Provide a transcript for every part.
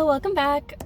welcome back.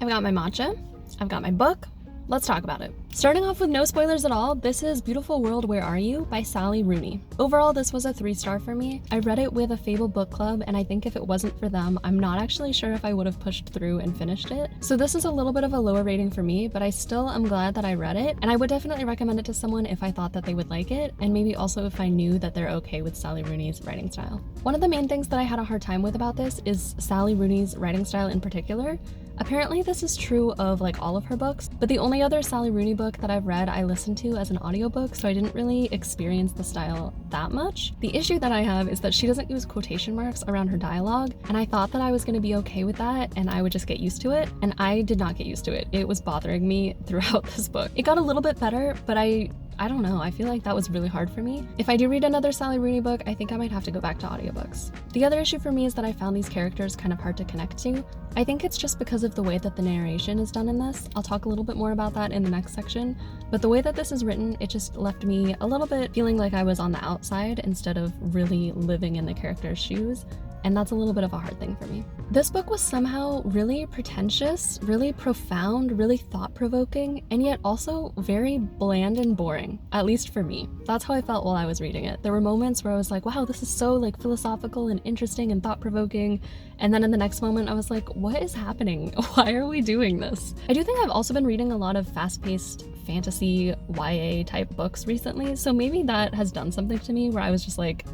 I've got my matcha, I've got my book. Let's talk about it. Starting off with no spoilers at all, this is Beautiful World, Where Are You by Sally Rooney. Overall, this was a 3-star for me. I read it with a Fable book club, and I think if it wasn't for them, I'm not actually sure if I would have pushed through and finished it. So this is a little bit of a lower rating for me, but I still am glad that I read it, and I would definitely recommend it to someone if I thought that they would like it, and maybe also if I knew that they're okay with Sally Rooney's writing style. One of the main things that I had a hard time with about this is Sally Rooney's writing style in particular. Apparently this is true of like all of her books, but the only other Sally Rooney book that I've read I listened to as an audiobook, so I didn't really experience the style that much. The issue that I have is that she doesn't use quotation marks around her dialogue, and I thought that I was going to be okay with that and I would just get used to it, and I did not get used to it. It was bothering me throughout this book. It got a little bit better, but I don't know, I feel like that was really hard for me. If I do read another Sally Rooney book, I think I might have to go back to audiobooks. The other issue for me is that I found these characters kind of hard to connect to. I think it's just because of the way that the narration is done in this. I'll talk a little bit more about that in the next section, but the way that this is written, it just left me a little bit feeling like I was on the outside instead of really living in the character's shoes. And that's a little bit of a hard thing for me. This book was somehow really pretentious, really profound, really thought-provoking, and yet also very bland and boring, at least for me. That's how I felt while I was reading it. There were moments where I was like, wow, this is so like philosophical and interesting and thought-provoking, and then in the next moment I was like, what is happening? Why are we doing this? I do think I've also been reading a lot of fast-paced fantasy YA type books recently, so maybe that has done something to me where I was just like,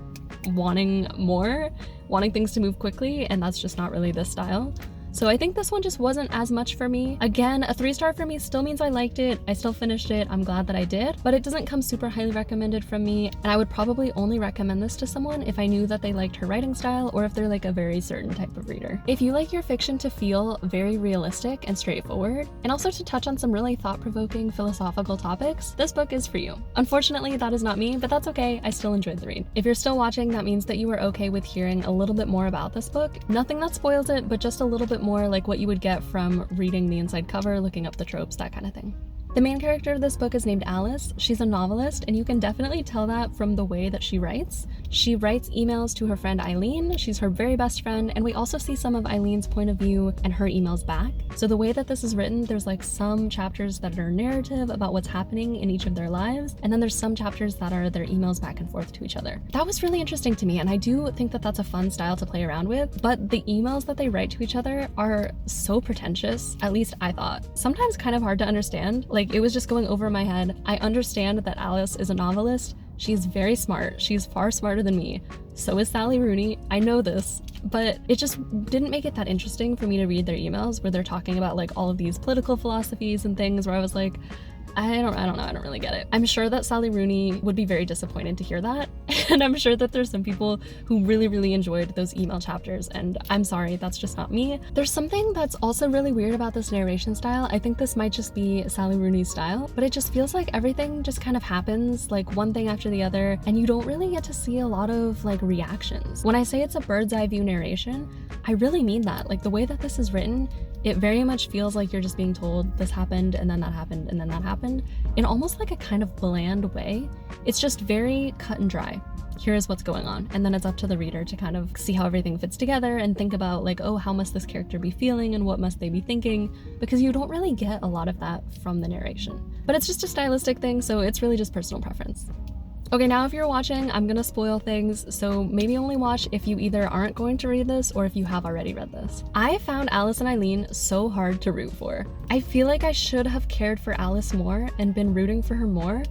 wanting more, wanting things to move quickly, and that's just not really this style. So I think this one just wasn't as much for me. Again, a 3-star for me still means I liked it, I still finished it, I'm glad that I did, but it doesn't come super highly recommended from me, and I would probably only recommend this to someone if I knew that they liked her writing style or if they're like a very certain type of reader. If you like your fiction to feel very realistic and straightforward, and also to touch on some really thought-provoking philosophical topics, this book is for you. Unfortunately, that is not me, but that's okay, I still enjoyed the read. If you're still watching, that means that you were okay with hearing a little bit more about this book. Nothing that spoils it, but just a little bit more like what you would get from reading the inside cover, looking up the tropes, that kind of thing. The main character of this book is named Alice. She's a novelist, and you can definitely tell that from the way that she writes. She writes emails to her friend Eileen. She's her very best friend, and we also see some of Eileen's point of view and her emails back. So the way that this is written, there's like some chapters that are narrative about what's happening in each of their lives, and then there's some chapters that are their emails back and forth to each other. That was really interesting to me, and I do think that that's a fun style to play around with, but the emails that they write to each other are so pretentious, at least I thought. Sometimes kind of hard to understand. Like, it was just going over my head. I understand that Alice is a novelist. She's very smart. She's far smarter than me. So is Sally Rooney. I know this, but it just didn't make it that interesting for me to read their emails where they're talking about like all of these political philosophies and things where I was like, I don't know, I don't really get it. I'm sure that Sally Rooney would be very disappointed to hear that, and I'm sure that there's some people who really enjoyed those email chapters, and I'm sorry, that's just not me. There's something that's also really weird about this narration style. I think this might just be Sally Rooney's style, but it just feels like everything just kind of happens, like one thing after the other, and you don't really get to see a lot of like reactions. When I say it's a bird's eye view narration, I really mean that. Like the way that this is written, it very much feels like you're just being told this happened and then that happened and then that happened in almost like a kind of bland way. It's just very cut and dry. Here's what's going on, and then it's up to the reader to kind of see how everything fits together and think about like, oh, how must this character be feeling and what must they be thinking, because you don't really get a lot of that from the narration. But it's just a stylistic thing, so it's really just personal preference. Okay, now if you're watching, I'm gonna spoil things, so maybe only watch if you either aren't going to read this or if you have already read this. I found Alice and Eileen so hard to root for. I feel like I should have cared for Alice more and been rooting for her more.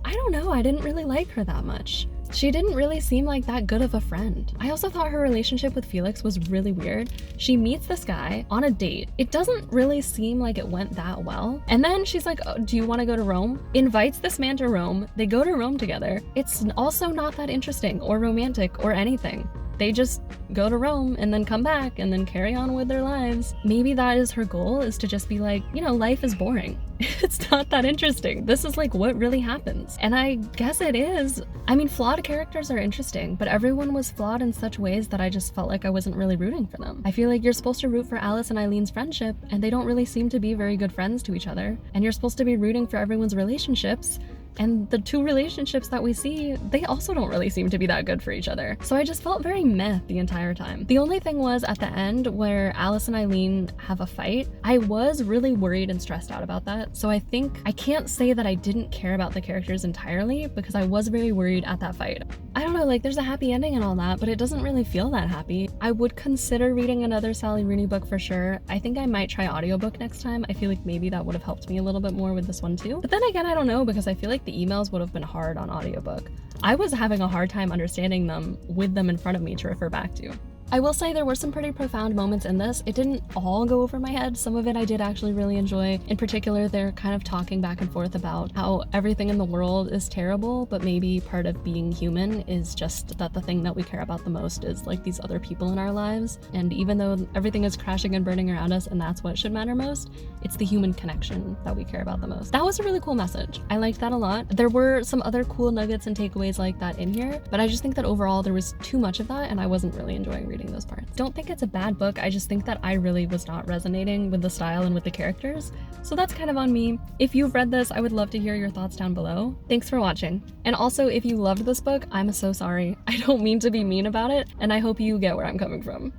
I don't know, I didn't really like her that much. She didn't really seem like that good of a friend. I also thought her relationship with Felix was really weird. She meets this guy on a date. It doesn't really seem like it went that well. And then she's like, oh, do you want to go to Rome? Invites this man to Rome. They go to Rome together. It's also not that interesting or romantic or anything. They just go to Rome and then come back and then carry on with their lives. Maybe that is her goal, is to just be like, you know, life is boring. It's not that interesting. This is like what really happens. And I guess it is. I mean, flawed characters are interesting, but everyone was flawed in such ways that I just felt like I wasn't really rooting for them. I feel like you're supposed to root for Alice and Eileen's friendship, and they don't really seem to be very good friends to each other. And you're supposed to be rooting for everyone's relationships, And the two relationships that we see, they also don't really seem to be that good for each other. So I just felt very meh the entire time. The only thing was at the end where Alice and Eileen have a fight, I was really worried and stressed out about that. So I think I can't say that I didn't care about the characters entirely because I was very worried at that fight. I don't know, like there's a happy ending and all that, but it doesn't really feel that happy. I would consider reading another Sally Rooney book for sure. I think I might try audiobook next time. I feel like maybe that would have helped me a little bit more with this one too. But then again, I don't know, because I feel like the emails would have been hard on audiobook. I was having a hard time understanding them with them in front of me to refer back to. I will say there were some pretty profound moments in this. It didn't all go over my head. Some of it I did actually really enjoy. In particular, they're kind of talking back and forth about how everything in the world is terrible, but maybe part of being human is just that the thing that we care about the most is like these other people in our lives. And even though everything is crashing and burning around us and that's what should matter most, it's the human connection that we care about the most. That was a really cool message. I liked that a lot. There were some other cool nuggets and takeaways like that in here, but I just think that overall there was too much of that and I wasn't really enjoying reading those parts. Don't think it's a bad book, I just think that I really was not resonating with the style and with the characters, so that's kind of on me. If you've read this, I would love to hear your thoughts down below. Thanks for watching. And also, if you loved this book, I'm so sorry. I don't mean to be mean about it, and I hope you get where I'm coming from.